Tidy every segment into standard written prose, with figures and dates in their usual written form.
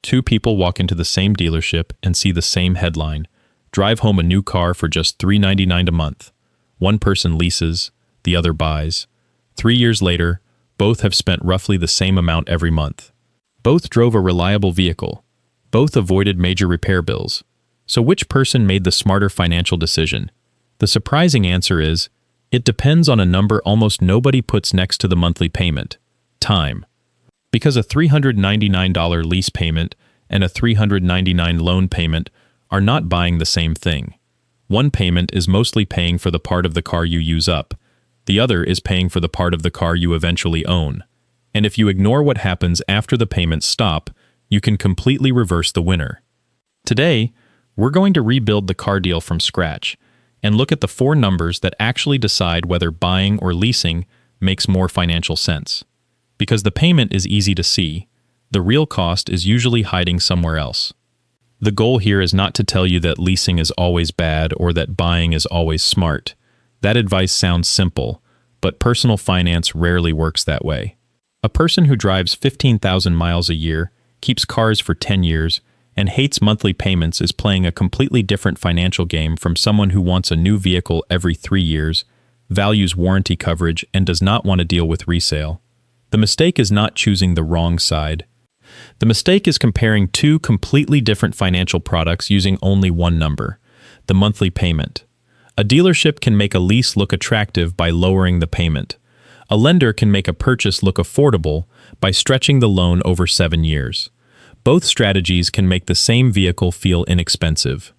Two people walk into the same dealership and see the same headline: drive home a new car for just $399 a month. One person leases, the other buys. 3 years later, both have spent roughly the same amount every month. Both drove a reliable vehicle. Both avoided major repair bills. So which person made the smarter financial decision? The surprising answer is, it depends on a number almost nobody puts next to the monthly payment: time. Because a $399 lease payment and a $399 loan payment are not buying the same thing. One payment is mostly paying for the part of the car you use up. The other is paying for the part of the car you eventually own. And if you ignore what happens after the payments stop, you can completely reverse the winner. Today, we're going to rebuild the car deal from scratch and look at the 4 numbers that actually decide whether buying or leasing makes more financial sense. Because the payment is easy to see, the real cost is usually hiding somewhere else. The goal here is not to tell you that leasing is always bad or that buying is always smart. That advice sounds simple, but personal finance rarely works that way. A person who drives 15,000 miles a year, keeps cars for 10 years, and hates monthly payments is playing a completely different financial game from someone who wants a new vehicle every 3 years, values warranty coverage, and does not want to deal with resale. The mistake is not choosing the wrong side. The mistake is comparing 2 completely different financial products using only one number: the monthly payment. A dealership can make a lease look attractive by lowering the payment. A lender can make a purchase look affordable by stretching the loan over 7 years. Both strategies can make the same vehicle feel inexpensive.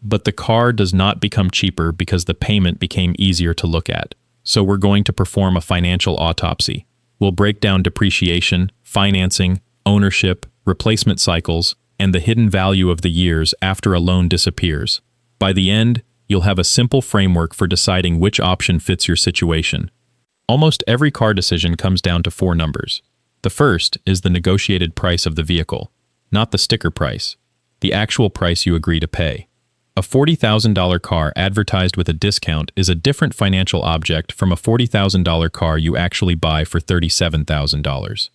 But the car does not become cheaper because the payment became easier to look at. So we're going to perform a financial autopsy. We'll break down depreciation, financing, ownership, replacement cycles, and the hidden value of the years after a loan disappears. By the end, you'll have a simple framework for deciding which option fits your situation. Almost every car decision comes down to 4 numbers. The first is the negotiated price of the vehicle, not the sticker price, the actual price you agree to pay. A $40,000 car advertised with a discount is a different financial object from a $40,000 car you actually buy for $37,000.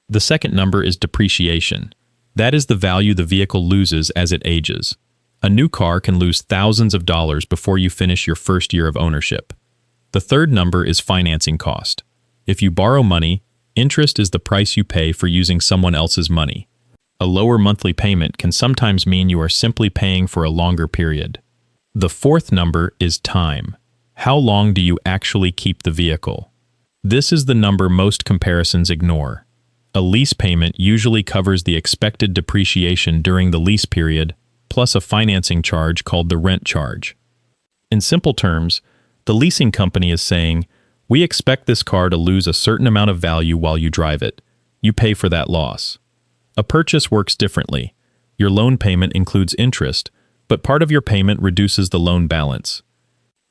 The second number is depreciation. That is the value the vehicle loses as it ages. A new car can lose thousands of dollars before you finish your first year of ownership. The third number is financing cost. If you borrow money, interest is the price you pay for using someone else's money. A lower monthly payment can sometimes mean you are simply paying for a longer period. The fourth number is time. How long do you actually keep the vehicle? This is the number most comparisons ignore. A lease payment usually covers the expected depreciation during the lease period, plus a financing charge called the rent charge. In simple terms, the leasing company is saying, "We expect this car to lose a certain amount of value while you drive it. You pay for that loss." A purchase works differently. Your loan payment includes interest, but part of your payment reduces the loan balance.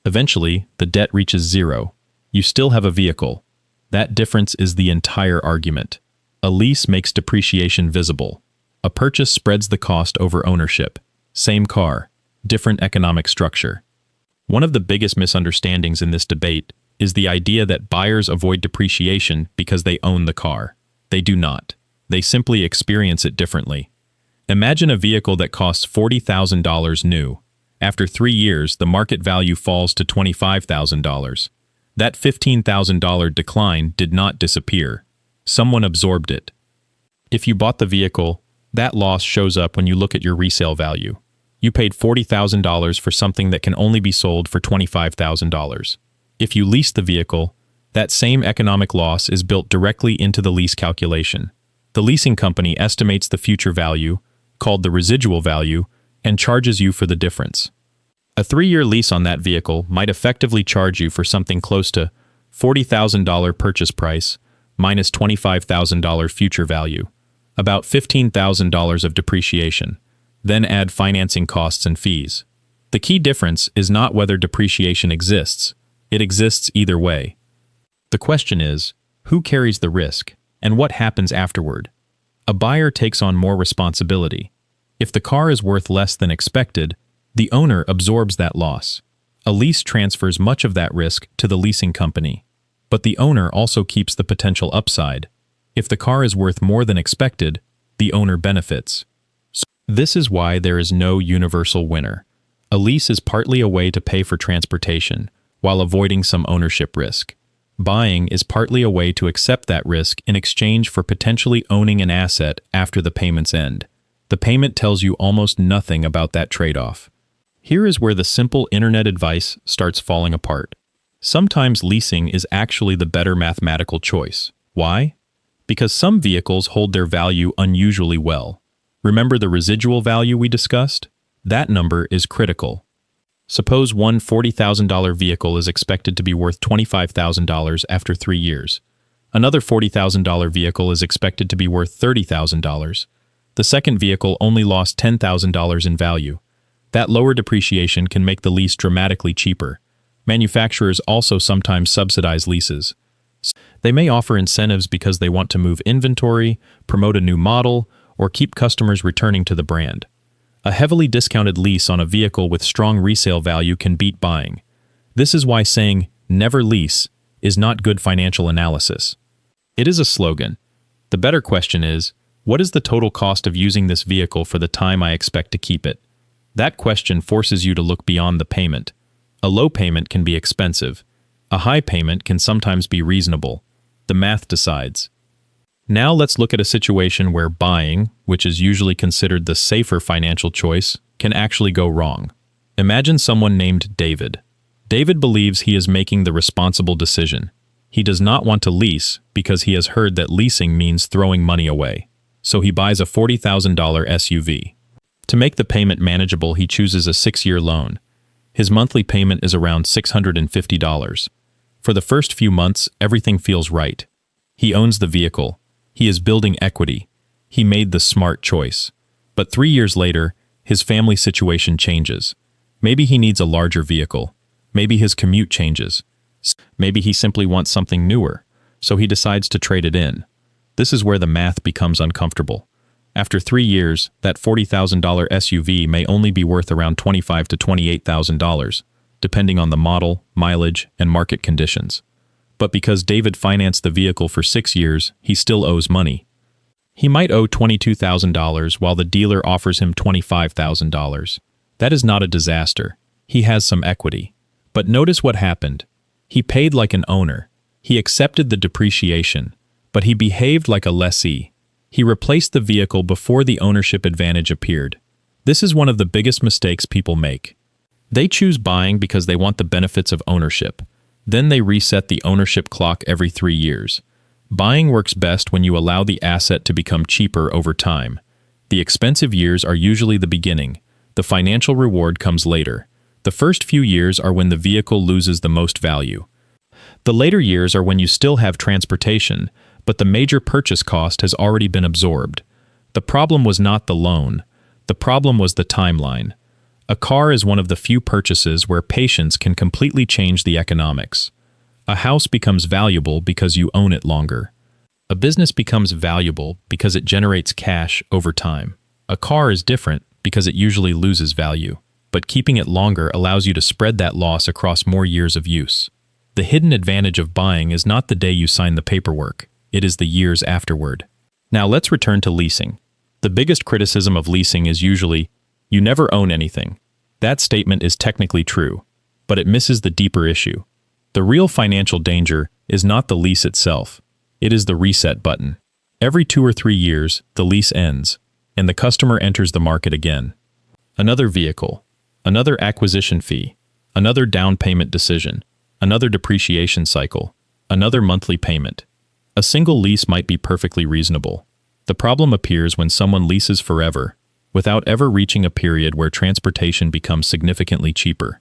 Eventually, the debt reaches 0. You still have a vehicle. That difference is the entire argument. A lease makes depreciation visible. A purchase spreads the cost over ownership. Same car, different economic structure. One of the biggest misunderstandings in this debate is the idea that buyers avoid depreciation because they own the car. They do not. They simply experience it differently. Imagine a vehicle that costs $40,000 new. After 3 years, the market value falls to $25,000. That $15,000 decline did not disappear. Someone absorbed it. If you bought the vehicle, that loss shows up when you look at your resale value. You paid $40,000 for something that can only be sold for $25,000. If you lease the vehicle, that same economic loss is built directly into the lease calculation. The leasing company estimates the future value, called the residual value, and charges you for the difference. A 3-year lease on that vehicle might effectively charge you for something close to $40,000 purchase price minus $25,000 future value, about $15,000 of depreciation, then add financing costs and fees. The key difference is not whether depreciation exists. It exists either way. The question is, who carries the risk, and what happens afterward? A buyer takes on more responsibility. If the car is worth less than expected, the owner absorbs that loss. A lease transfers much of that risk to the leasing company. But the owner also keeps the potential upside. If the car is worth more than expected, the owner benefits. This is why there is no universal winner. A lease is partly a way to pay for transportation, while avoiding some ownership risk. Buying is partly a way to accept that risk in exchange for potentially owning an asset after the payments end. The payment tells you almost nothing about that trade-off. Here is where the simple internet advice starts falling apart. Sometimes leasing is actually the better mathematical choice. Why? Because some vehicles hold their value unusually well. Remember the residual value we discussed? That number is critical. Suppose one $40,000 vehicle is expected to be worth $25,000 after 3 years. Another $40,000 vehicle is expected to be worth $30,000. The second vehicle only lost $10,000 in value. That lower depreciation can make the lease dramatically cheaper. Manufacturers also sometimes subsidize leases. They may offer incentives because they want to move inventory, promote a new model, or keep customers returning to the brand. A heavily discounted lease on a vehicle with strong resale value can beat buying. This is why saying, "never lease," is not good financial analysis. It is a slogan. The better question is, what is the total cost of using this vehicle for the time I expect to keep it? That question forces you to look beyond the payment. A low payment can be expensive. A high payment can sometimes be reasonable. The math decides. Now let's look at a situation where buying, which is usually considered the safer financial choice, can actually go wrong. Imagine someone named David. David believes he is making the responsible decision. He does not want to lease because he has heard that leasing means throwing money away. So he buys a $40,000 SUV. To make the payment manageable, he chooses a 6-year loan. His monthly payment is around $650. For the first few months, everything feels right. He owns the vehicle. He is building equity. He made the smart choice. But 3 years later, his family situation changes. Maybe he needs a larger vehicle. Maybe his commute changes. Maybe he simply wants something newer, so he decides to trade it in. This is where the math becomes uncomfortable. After 3 years, that $40,000 SUV may only be worth around $25,000 to $28,000, depending on the model, mileage, and market conditions. But because David financed the vehicle for 6 years, he still owes money. He might owe $22,000 while the dealer offers him $25,000. That is not a disaster. He has some equity. But notice what happened. He paid like an owner. He accepted the depreciation, but he behaved like a lessee. He replaced the vehicle before the ownership advantage appeared. This is one of the biggest mistakes people make. They choose buying because they want the benefits of ownership. Then they reset the ownership clock every 3 years. Buying works best when you allow the asset to become cheaper over time. The expensive years are usually the beginning. The financial reward comes later. The first few years are when the vehicle loses the most value. The later years are when you still have transportation, but the major purchase cost has already been absorbed. The problem was not the loan. The problem was the timeline. A car is one of the few purchases where patience can completely change the economics. A house becomes valuable because you own it longer. A business becomes valuable because it generates cash over time. A car is different because it usually loses value, but keeping it longer allows you to spread that loss across more years of use. The hidden advantage of buying is not the day you sign the paperwork, it is the years afterward. Now let's return to leasing. The biggest criticism of leasing is usually, "You never own anything." That statement is technically true, but it misses the deeper issue. The real financial danger is not the lease itself, it is the reset button. Every 2 or 3 years, the lease ends, and the customer enters the market again. Another vehicle, another acquisition fee, another down payment decision, another depreciation cycle, another monthly payment. A single lease might be perfectly reasonable. The problem appears when someone leases forever, without ever reaching a period where transportation becomes significantly cheaper.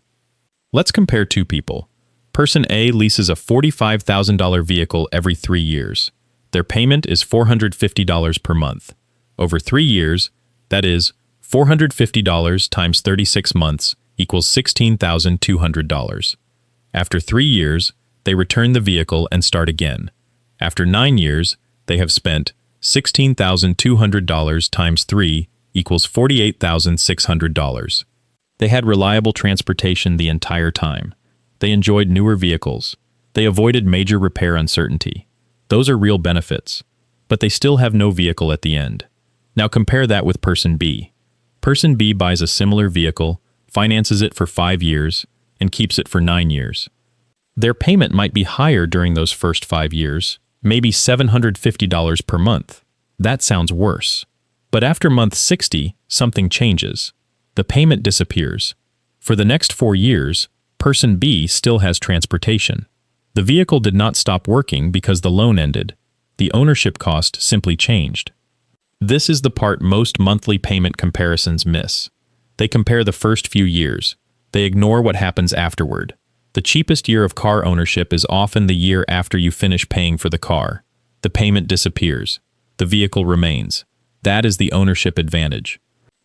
Let's compare two people. Person A leases a $45,000 vehicle every 3 years. Their payment is $450 per month. Over 3 years, that is, $450 times 36 months equals $16,200. After 3 years, they return the vehicle and start again. After 9 years, they have spent $16,200 times 3 equals $48,600. They had reliable transportation the entire time. They enjoyed newer vehicles. They avoided major repair uncertainty. Those are real benefits. But they still have no vehicle at the end. Now compare that with person B. Person B buys a similar vehicle, finances it for 5 years, and keeps it for 9 years. Their payment might be higher during those first 5 years, maybe $750 per month. That sounds worse. But after month 60, something changes. The payment disappears. For the next 4 years, person B still has transportation. The vehicle did not stop working because the loan ended. The ownership cost simply changed. This is the part most monthly payment comparisons miss. They compare the first few years. They ignore what happens afterward. The cheapest year of car ownership is often the year after you finish paying for the car. The payment disappears. The vehicle remains. That is the ownership advantage.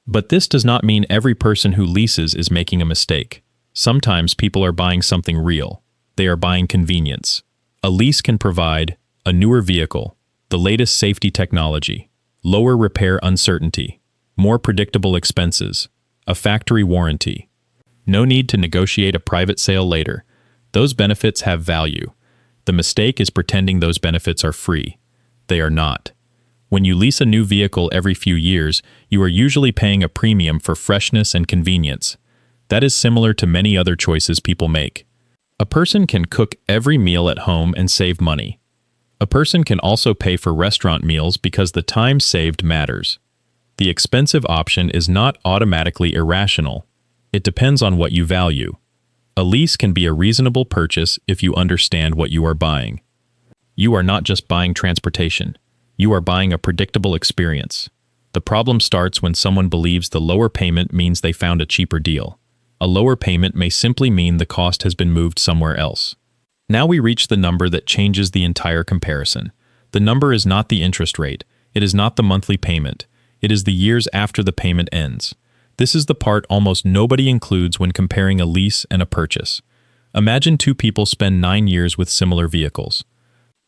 But this does not mean every person who leases is making a mistake. Sometimes people are buying something real. They are buying convenience. A lease can provide a newer vehicle, the latest safety technology, lower repair uncertainty, more predictable expenses, a factory warranty. No need to negotiate a private sale later. Those benefits have value. The mistake is pretending those benefits are free. They are not. When you lease a new vehicle every few years, you are usually paying a premium for freshness and convenience. That is similar to many other choices people make. A person can cook every meal at home and save money. A person can also pay for restaurant meals because the time saved matters. The expensive option is not automatically irrational. It depends on what you value. A lease can be a reasonable purchase if you understand what you are buying. You are not just buying transportation. You are buying a predictable experience. The problem starts when someone believes the lower payment means they found a cheaper deal. A lower payment may simply mean the cost has been moved somewhere else. Now we reach the number that changes the entire comparison. The number is not the interest rate. It is not the monthly payment. It is the years after the payment ends. This is the part almost nobody includes when comparing a lease and a purchase. Imagine two people spend 9 years with similar vehicles.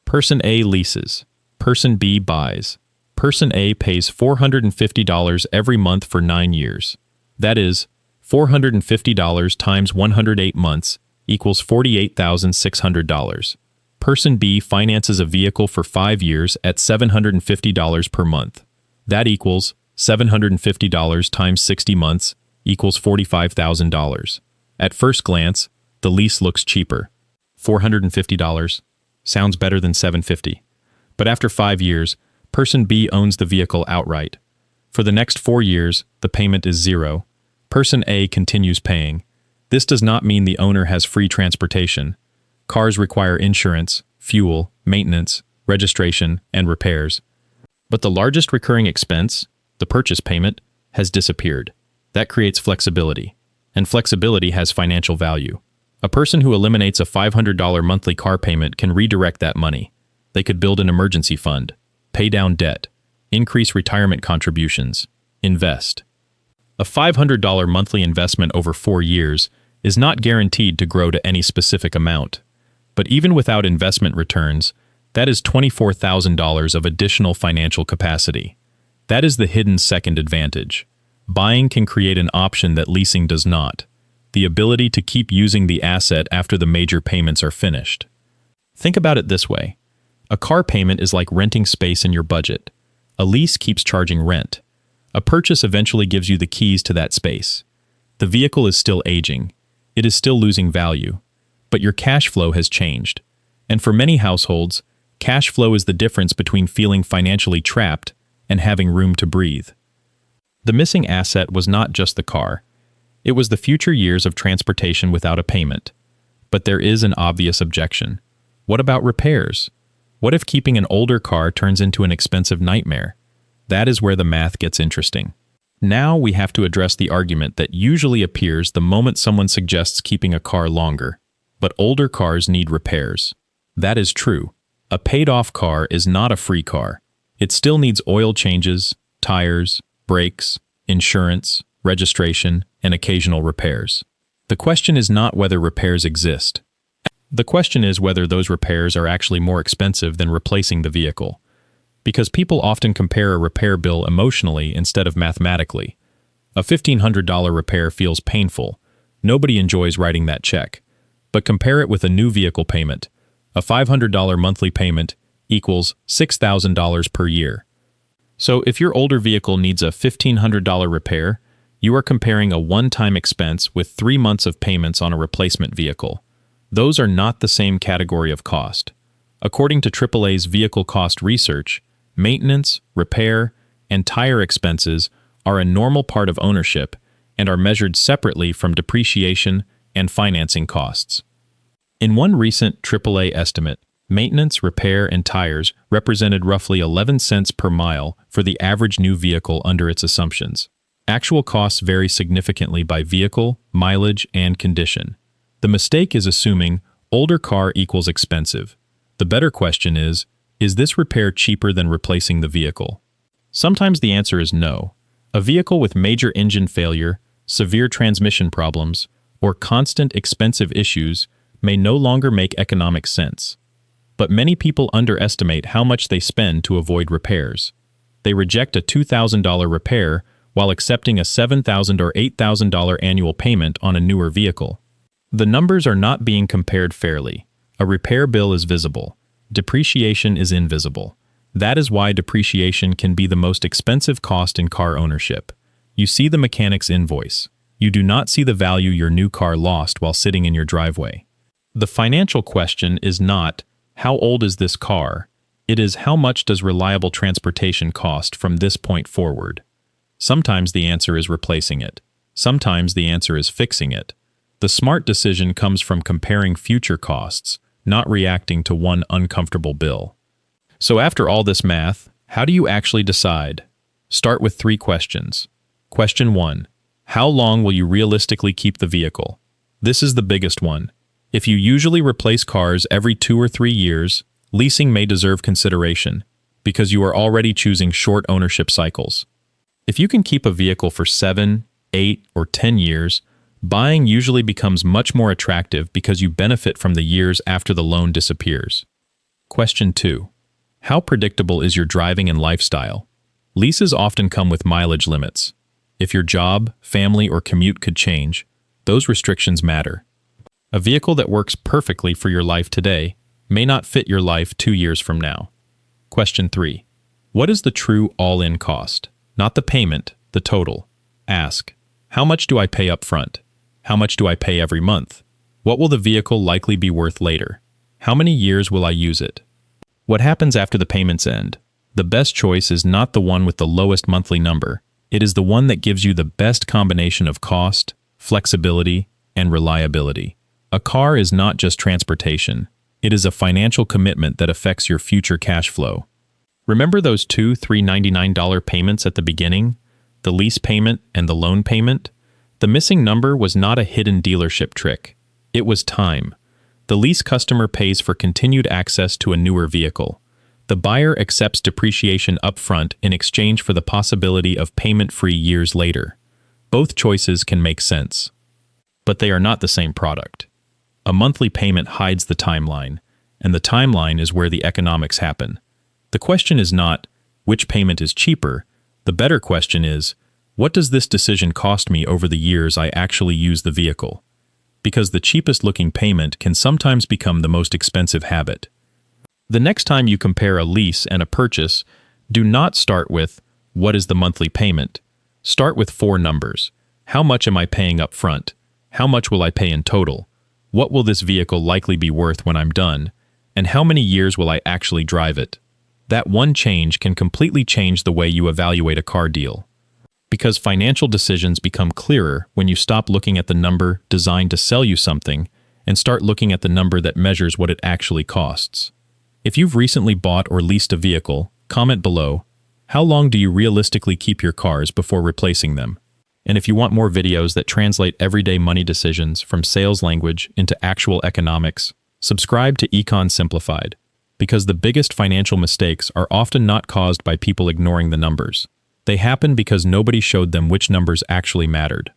Person A leases. Person B buys. Person A pays $450 every month for 9 years. That is, $450 times 108 months equals $48,600. Person B finances a vehicle for 5 years at $750 per month. That equals $750 times 60 months equals $45,000. At first glance, the lease looks cheaper. $450 sounds better than $750. But after 5 years, person B owns the vehicle outright. For the next 4 years, the payment is zero. Person A continues paying. This does not mean the owner has free transportation. Cars require insurance, fuel, maintenance, registration, and repairs. But the largest recurring expense, the purchase payment, has disappeared. That creates flexibility. And flexibility has financial value. A person who eliminates a $500 monthly car payment can redirect that money. They could build an emergency fund, pay down debt, increase retirement contributions, invest. A $500 monthly investment over 4 years is not guaranteed to grow to any specific amount. But even without investment returns, that is $24,000 of additional financial capacity. That is the hidden second advantage. Buying can create an option that leasing does not: the ability to keep using the asset after the major payments are finished. Think about it this way. A car payment is like renting space in your budget. A lease keeps charging rent. A purchase eventually gives you the keys to that space. The vehicle is still aging. It is still losing value. But your cash flow has changed. And for many households, cash flow is the difference between feeling financially trapped and having room to breathe. The missing asset was not just the car. It was the future years of transportation without a payment. But there is an obvious objection. What about repairs? What if keeping an older car turns into an expensive nightmare? That is where the math gets interesting. Now we have to address the argument that usually appears the moment someone suggests keeping a car longer. But older cars need repairs. That is true. A paid-off car is not a free car. It still needs oil changes, tires, brakes, insurance, registration, and occasional repairs. The question is not whether repairs exist. The question is whether those repairs are actually more expensive than replacing the vehicle. Because people often compare a repair bill emotionally instead of mathematically. A $1,500 repair feels painful. Nobody enjoys writing that check. But compare it with a new vehicle payment. A $500 monthly payment equals $6,000 per year. So if your older vehicle needs a $1,500 repair, You are comparing a one-time expense with 3 months of payments on a replacement vehicle. Those are not the same category of cost. According to AAA's vehicle cost research, maintenance, repair, and tire expenses are a normal part of ownership and are measured separately from depreciation and financing costs. In one recent AAA estimate, maintenance, repair, and tires represented roughly 11 cents per mile for the average new vehicle under its assumptions. Actual costs vary significantly by vehicle, mileage, and condition. The mistake is assuming older car equals expensive. The better question is this repair cheaper than replacing the vehicle? Sometimes the answer is no. A vehicle with major engine failure, severe transmission problems, or constant expensive issues may no longer make economic sense. But many people underestimate how much they spend to avoid repairs. They reject a $2,000 repair while accepting a $7,000 or $8,000 annual payment on a newer vehicle. The numbers are not being compared fairly. A repair bill is visible. Depreciation is invisible. That is why depreciation can be the most expensive cost in car ownership. You see the mechanic's invoice. You do not see the value your new car lost while sitting in your driveway. The financial question is not, how old is this car? It is, how much does reliable transportation cost from this point forward? Sometimes the answer is replacing it. Sometimes the answer is fixing it. The smart decision comes from comparing future costs, not reacting to one uncomfortable bill. So after all this math, how do you actually decide? Start with 3 questions. Question 1. How long will you realistically keep the vehicle? This is the biggest one. If you usually replace cars every 2 or 3 years, leasing may deserve consideration, because you are already choosing short ownership cycles. If you can keep a vehicle for 7, 8, or 10 years, buying usually becomes much more attractive because you benefit from the years after the loan disappears. Question 2. How predictable is your driving and lifestyle? Leases often come with mileage limits. If your job, family, or commute could change, those restrictions matter. A vehicle that works perfectly for your life today may not fit your life 2 years from now. Question 3. What is the true all-in cost? Not the payment, the total. Ask, how much do I pay up front? How much do I pay every month? What will the vehicle likely be worth later? How many years will I use it? What happens after the payments end? The best choice is not the one with the lowest monthly number. It is the one that gives you the best combination of cost, flexibility, and reliability. A car is not just transportation. It is a financial commitment that affects your future cash flow. Remember those two $399 payments at the beginning? The lease payment and the loan payment? The missing number was not a hidden dealership trick. It was time. The lease customer pays for continued access to a newer vehicle. The buyer accepts depreciation upfront in exchange for the possibility of payment-free years later. Both choices can make sense. But they are not the same product. A monthly payment hides the timeline, and the timeline is where the economics happen. The question is not, which payment is cheaper? The better question is, what does this decision cost me over the years I actually use the vehicle? Because the cheapest-looking payment can sometimes become the most expensive habit. The next time you compare a lease and a purchase, do not start with, what is the monthly payment? Start with 4 numbers. How much am I paying up front? How much will I pay in total? What will this vehicle likely be worth when I'm done? And how many years will I actually drive it? That one change can completely change the way you evaluate a car deal. Because financial decisions become clearer when you stop looking at the number designed to sell you something and start looking at the number that measures what it actually costs. If you've recently bought or leased a vehicle, comment below, how long do you realistically keep your cars before replacing them? And if you want more videos that translate everyday money decisions from sales language into actual economics, subscribe to Econ Simplified, because the biggest financial mistakes are often not caused by people ignoring the numbers. They happen because nobody showed them which numbers actually mattered.